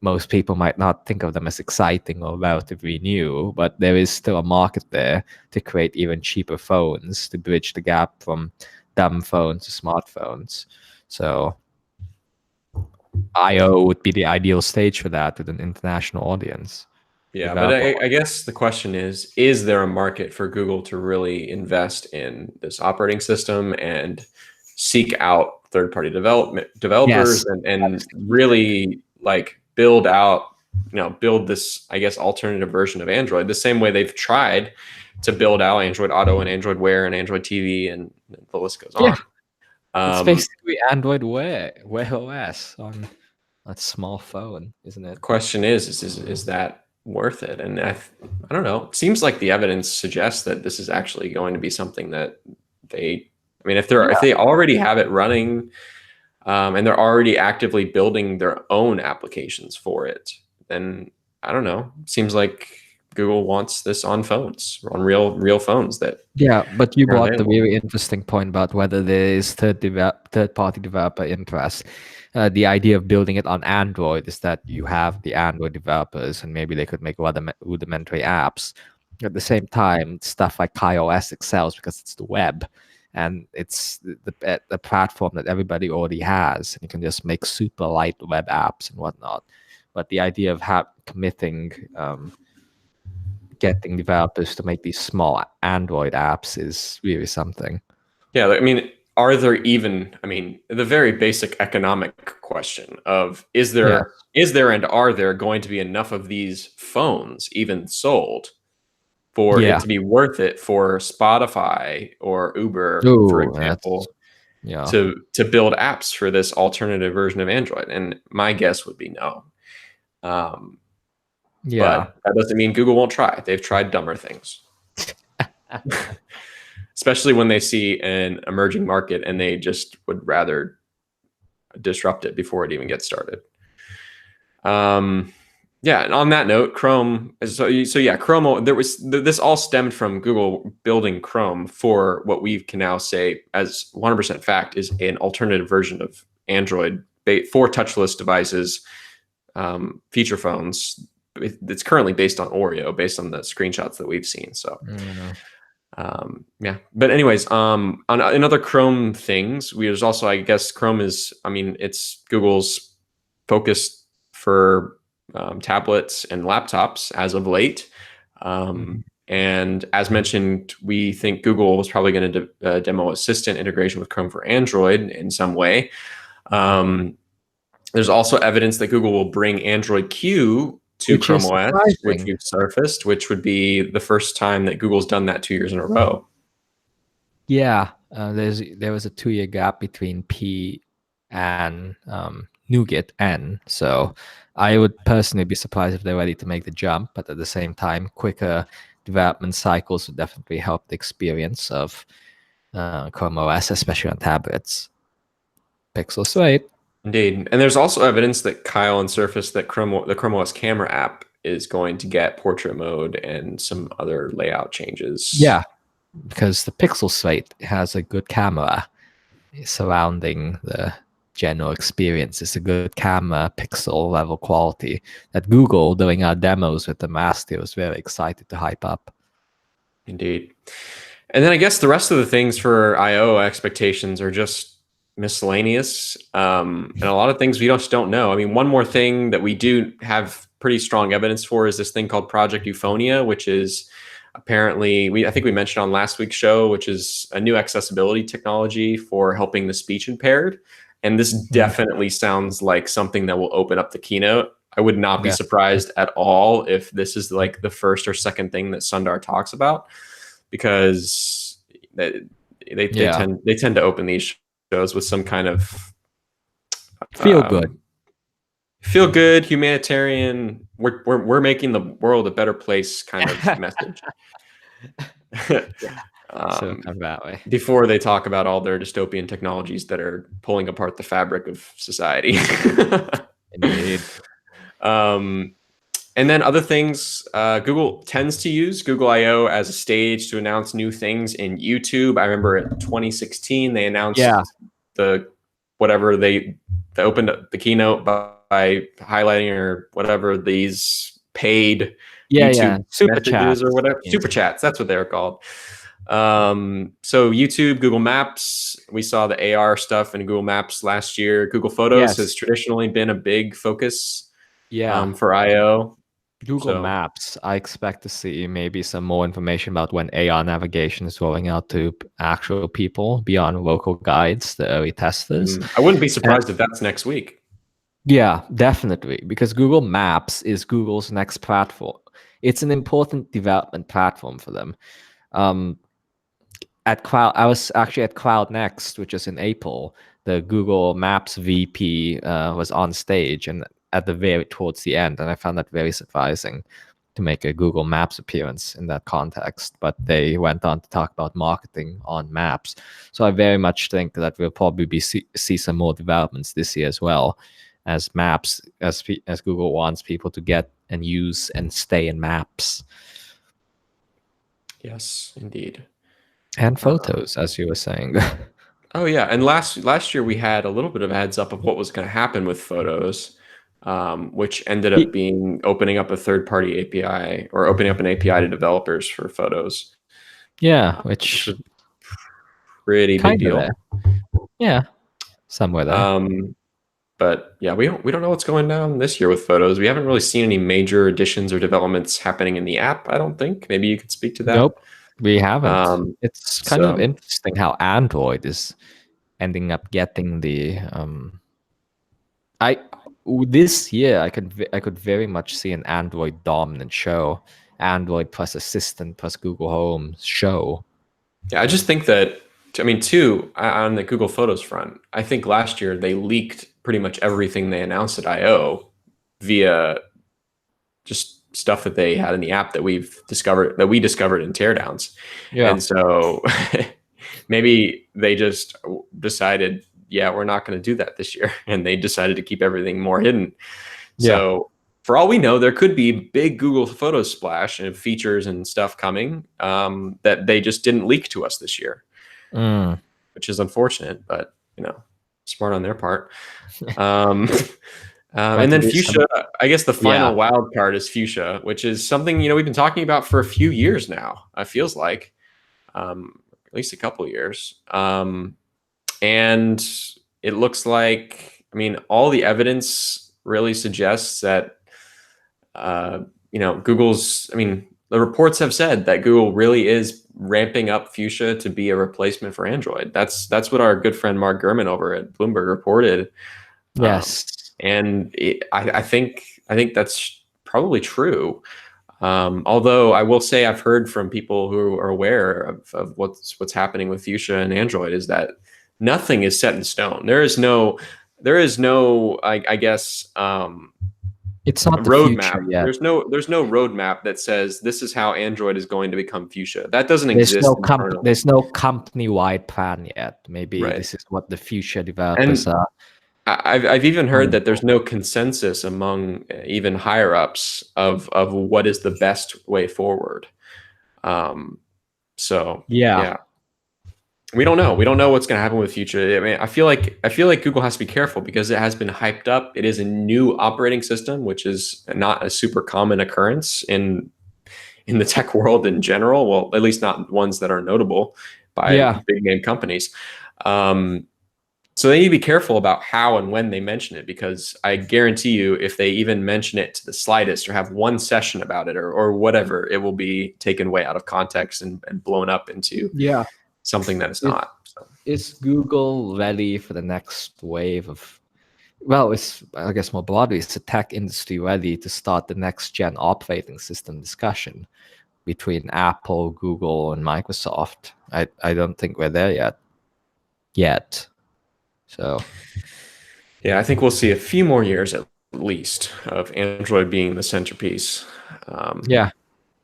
Most people might not think of them as exciting or relatively new, but there is still a market there to create even cheaper phones to bridge the gap from dumb phones to smartphones. So IO would be the ideal stage for that, with an international audience. Yeah, but developer. I guess the question is there a market for Google to really invest in this operating system and seek out third-party developers Yes, and that's the key thing. really like build out, build this, I guess, alternative version of Android, the same way they've tried to build out Android Auto and Android Wear and Android TV, and the list goes Yeah, on. it's Um, basically Android Wear OS on a small phone, isn't it? the question is that worth it? And I don't know. It seems like the evidence suggests that this is actually going to be something that they. I mean, if Yeah, they already have it running, and they're already actively building their own applications for it, then I don't know. It seems like Google wants this on phones, on real phones that yeah, but you are brought the available. very interesting point about whether there is third party developer interest. The idea of building it on Android is that you have the Android developers, and maybe they could make rudimentary apps. At the same time, stuff like iOS excels because it's the web, and it's the platform that everybody already has, and you can just make super light web apps and whatnot. But the idea of committing getting developers to make these small Android apps is really something. Yeah, I mean, are there even, I mean, the very basic economic question of Yeah. is there and are there going to be enough of these phones even sold for it Yeah. to be worth it for Spotify or Uber, for Oh, that's example, yeah. to build apps for this alternative version of Android? And my guess would be no. Um, Yeah. but that doesn't mean Google won't try. They've tried dumber things. Especially when they see an emerging market and they just would rather disrupt it before it even gets started. Um, yeah, and on that note, Chrome. So yeah, Chrome. This all stemmed from Google building Chrome for what we can now say as 100% fact is an alternative version of Android for touchless devices, feature phones. It's currently based on Oreo, based on the screenshots that we've seen. So Mm. yeah, but anyways, in other Chrome things, there's also, I guess, Chrome is, I mean, it's Google's focus for tablets and laptops as of late. Mhm. And as mentioned, we think Google was probably going to demo Assistant integration with Chrome for Android in some way. Um, there's also evidence that Google will bring Android Q to Which Chrome is OS, which surprising. we've surfaced, which would be the first time that Google's done that 2 years in a row. Yeah. There was a 2 year gap between P and Nougat N. So I would personally be surprised if they're ready to make the jump, but at the same time, quicker development cycles would definitely help the experience of Chrome OS, especially on tablets. Pixels, right? Indeed. And there's also evidence that Kyle and surfaced that the Chrome OS camera app is going to get portrait mode and some other layout changes. Yeah, because the Pixel slate has a good camera surrounding the general experience. It's a good camera, pixel level quality that Google, during our demos with the Master, was very excited to hype up. Indeed. And then I guess the rest of the things for I/O expectations are just miscellaneous, and a lot of things we just don't know. I mean, one more thing that we do have pretty strong evidence for is this thing called Project Euphonia, which is apparently I think we mentioned on last week's show, which is a new accessibility technology for helping the speech impaired. And this Mhm. definitely sounds like something that will open up the keynote. I would not be Yeah. surprised at all if this is like the first or second thing that Sundar talks about, because Yeah. they tend to open these shows with some kind of Feel good. um, feel good humanitarian. We're making the world a better place kind of message. Yeah. So um, kind of that way. Before they talk about all their dystopian technologies that are pulling apart the fabric of society. Indeed. um, And then other things, Google tends to use Google I/O as a stage to announce new things in YouTube. I remember in 2016 they Yeah. announced the whatever they opened up the keynote by highlighting or whatever these paid Yeah. Yeah. YouTube Super messages or chats. whatever, super chats. That's what they're called. So YouTube, Google Maps, we saw the AR stuff in Google Maps last year. Google Photos Yes. has traditionally been a big focus Yeah. for I/O. Google So Maps, I expect to see maybe some more information about when AR navigation is rolling out to actual people beyond local guides, the early testers. I wouldn't be And surprised if that's next week. yeah, definitely, because Google Maps is Google's next platform. It's an important development platform for them. Um, I was actually at Cloud Next, which is in April. The Google Maps VP was on stage, and at the very towards the end, and I found that very surprising to make a Google Maps appearance in that context. But they went on to talk about marketing on Maps, so I very much think that we'll probably see some more developments this year as well, as Maps as Google wants people to get and use and stay in Maps Yes, indeed. and Um, photos, as you were saying. oh yeah, and last year we had a little bit of a heads up of what was going to happen with photos, which ended up being opening up a third-party API or opening up an API to developers for photos, Yeah, which which was a pretty big kind of deal. there. Yeah, somewhere there. Um, but yeah, we don't know what's going down this year with photos. We haven't really seen any major additions or developments happening in the app, I don't think. Maybe you could speak to that. Nope, we haven't. Um, It's kind of so interesting how Android is ending up getting the I this year I could very much see an Android dominant show, Android plus Assistant plus Google Home show. yeah, I just think that, I mean, too, on the Google Photos front, I think last year they leaked pretty much everything they announced at I/O via just stuff that they had in the app that we discovered in teardowns. Yeah, And so maybe they just decided, yeah, we're not going to do that this year. And they decided to keep everything more hidden. yeah. So for all we know, there could be big Google Photos splash and features and stuff coming that they just didn't leak to us this year, Mm. which is unfortunate, but smart on their part. Um, Try and to then do some. Fuchsia, I guess the Yeah, final wild card is Fuchsia, which is something we've been talking about for a few years now. It feels like at least a couple years, and it looks like, I mean, all the evidence really suggests that Google's. I mean, the reports have said that Google really is ramping up Fuchsia to be a replacement for Android. That's what our good friend Mark Gurman over at Bloomberg reported. Um, yes. and I think that's probably true. Although I will say I've heard from people who are aware of what's happening with Fuchsia and Android is that nothing is set in stone. There is no I guess It's not the roadmap. future yet. There's no roadmap that says this is how Android is going to become Fuchsia. That doesn't exist internally. There's no company-wide plan yet. Maybe Right. this is what the future developers And are I've even heard planning that for. there's no consensus among even higher ups of what is the best way forward. Um, so Yeah. yeah, we don't know. We don't know what's going to happen with Future. I mean, I feel like Google has to be careful because it has been hyped up. It is a new operating system, which is not a super common occurrence in the tech world in general. Well, at least not ones that are notable by Yeah. big name companies. Um, so they need to be careful about how and when they mention it, because I guarantee you, if they even mention it to the slightest or have one session about it or whatever, it will be taken way out of context and blown up into Yeah. something that it's Is, not. So, is Google ready for the next wave of, well, it's, I guess more broadly, is the tech industry ready to start the next gen operating system discussion between Apple, Google, and Microsoft? I don't think we're there yet. Yet. So yeah, I think we'll see a few more years at least of Android being the centerpiece. yeah.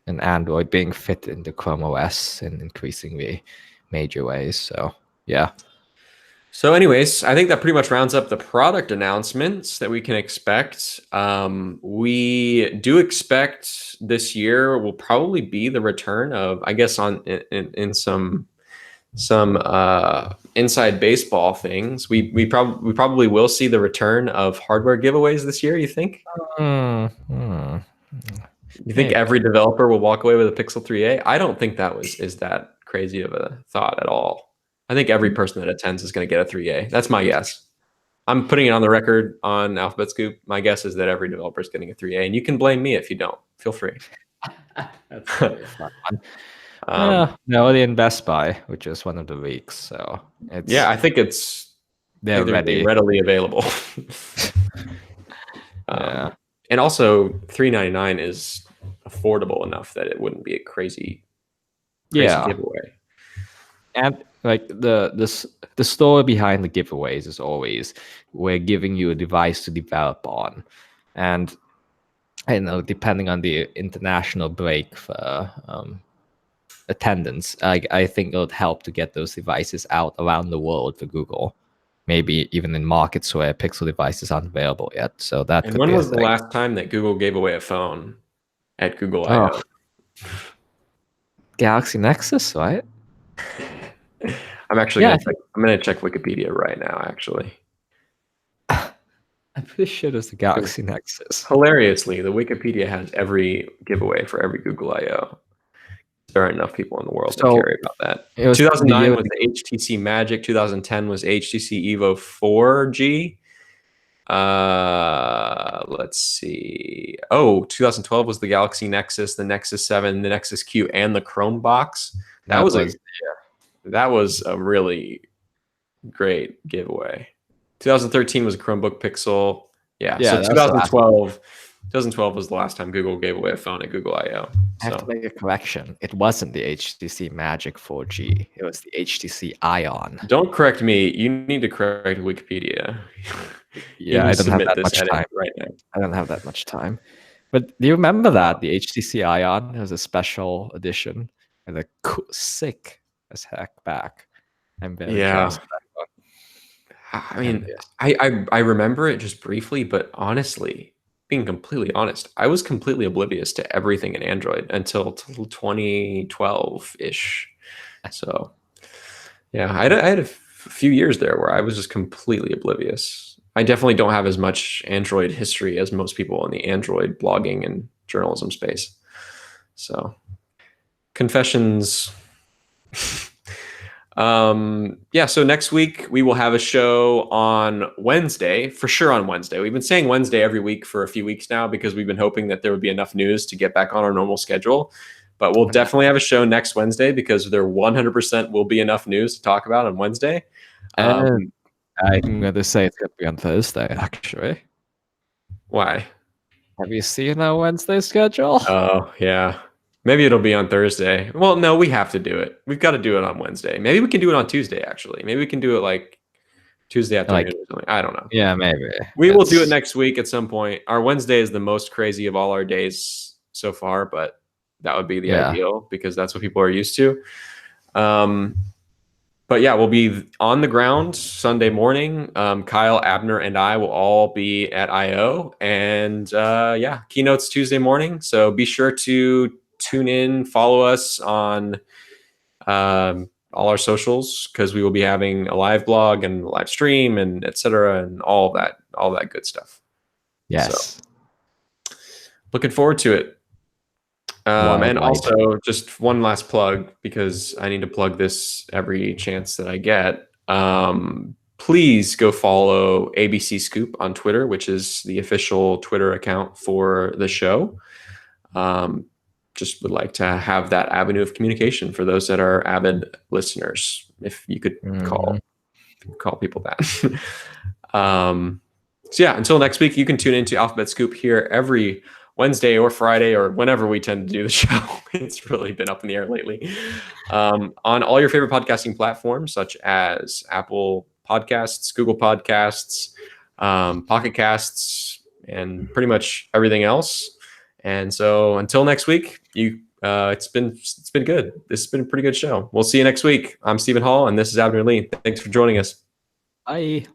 And Android being fit into Chrome OS in increasingly major ways. So yeah. So, anyways, I think that pretty much rounds up the product announcements that we can expect. We do expect this year will probably be the return of, I guess, in some inside baseball things. We probably will see the return of hardware giveaways this year. You think? Hmm, hmm. You think Maybe. every developer will walk away with a Pixel 3a? I don't think is that crazy of a thought at all. I think every person that attends is going to get a 3a. That's my guess. I'm putting it on the record on Alphabet Scoop. My guess is that every developer is getting a 3A, and you can blame me if you don't. Feel free. That's gonna be a fun one. No, only in Best Buy, which is one of the weeks. So yeah, I think they're they're ready. readily available. Yeah. And also $3.99 is affordable enough that it wouldn't be a crazy Yeah. giveaway. And like the story behind the giveaways is always we're giving you a device to develop on, and I know depending on the international break for attendance, I think it would help to get those devices out around the world for Google, maybe even in markets where Pixel devices aren't available yet. So that And could when be a was the thing. last time that Google gave away a phone at Google Oh, I/O? Galaxy Nexus, right? I'm actually Yeah, I'm gonna check Wikipedia right now. Actually, I'm pretty sure it was the Galaxy Nexus. hilariously, the Wikipedia has every giveaway for every Google I/O. There aren't enough people in the world that So care about that. it was the 2009 year. was the HTC Magic. 2010 was HTC Evo 4G. Let's see. Oh, 2012 was the Galaxy Nexus, the Nexus 7, the Nexus Q, and the Chrome box. That was a really great giveaway. 2013 was a Chromebook Pixel. Yeah, so that was the last. 2012 was the last time Google gave away a phone at Google I/O. I have to So make a correction. It wasn't the HTC Magic 4G. It was the HTC Ion. don't correct me. You need to correct Wikipedia. You Yeah, need I to don't have submit that this much edit time. right now. I don't have that much time. But do you remember that the HTC Ion was a special edition with a sick as heck back? I'm very Yeah. jealous of that one. I mean, Envious. I remember it just briefly, but honestly, being completely honest, I was completely oblivious to everything in Android until 2012-ish. So yeah, I had a few years there where I was just completely oblivious. I definitely don't have as much Android history as most people in the Android blogging and journalism space. So confessions. Yeah, so next week we will have a show on Wednesday, for sure on Wednesday. We've been saying Wednesday every week for a few weeks now because we've been hoping that there would be enough news to get back on our normal schedule. But we'll definitely have a show next Wednesday because there 100% will be enough news to talk about on Wednesday. And I'm going to say it's going to be on Thursday, actually. Why? Have you seen our Wednesday schedule? Oh, yeah. Maybe it'll be on Thursday. Well, no, we have to do it. We've got to do it on Wednesday. Maybe we can do it on Tuesday, actually. Maybe we can do it like Tuesday afternoon or something. I don't know. Yeah, maybe. We will do it next week at some point. Our Wednesday is the most crazy of all our days so far, but that would be the ideal because that's what people are used to. But yeah, we'll be on the ground Sunday morning. Kyle, Abner, and I will all be at I/O, and yeah, keynotes Tuesday morning. So be sure to tune in, follow us on all our socials because we will be having a live blog and live stream and etc. and all that good stuff. Yes. So, looking forward to it. And also, just one last plug because I need to plug this every chance that I get. Please go follow ABC Scoop on Twitter, which is the official Twitter account for the show. Just would like to have that avenue of communication for those that are avid listeners. If you could call people that. So yeah, until next week, you can tune into Alphabet Scoop here every Wednesday or Friday or whenever we tend to do the show. It's really been up in the air lately. On all your favorite podcasting platforms, such as Apple Podcasts, Google Podcasts, Pocket Casts, and pretty much everything else. And so until next week, it's been good. This has been a pretty good show. We'll see you next week. I'm Stephen Hall, and this is Abner Lee. Thanks for joining us. Bye.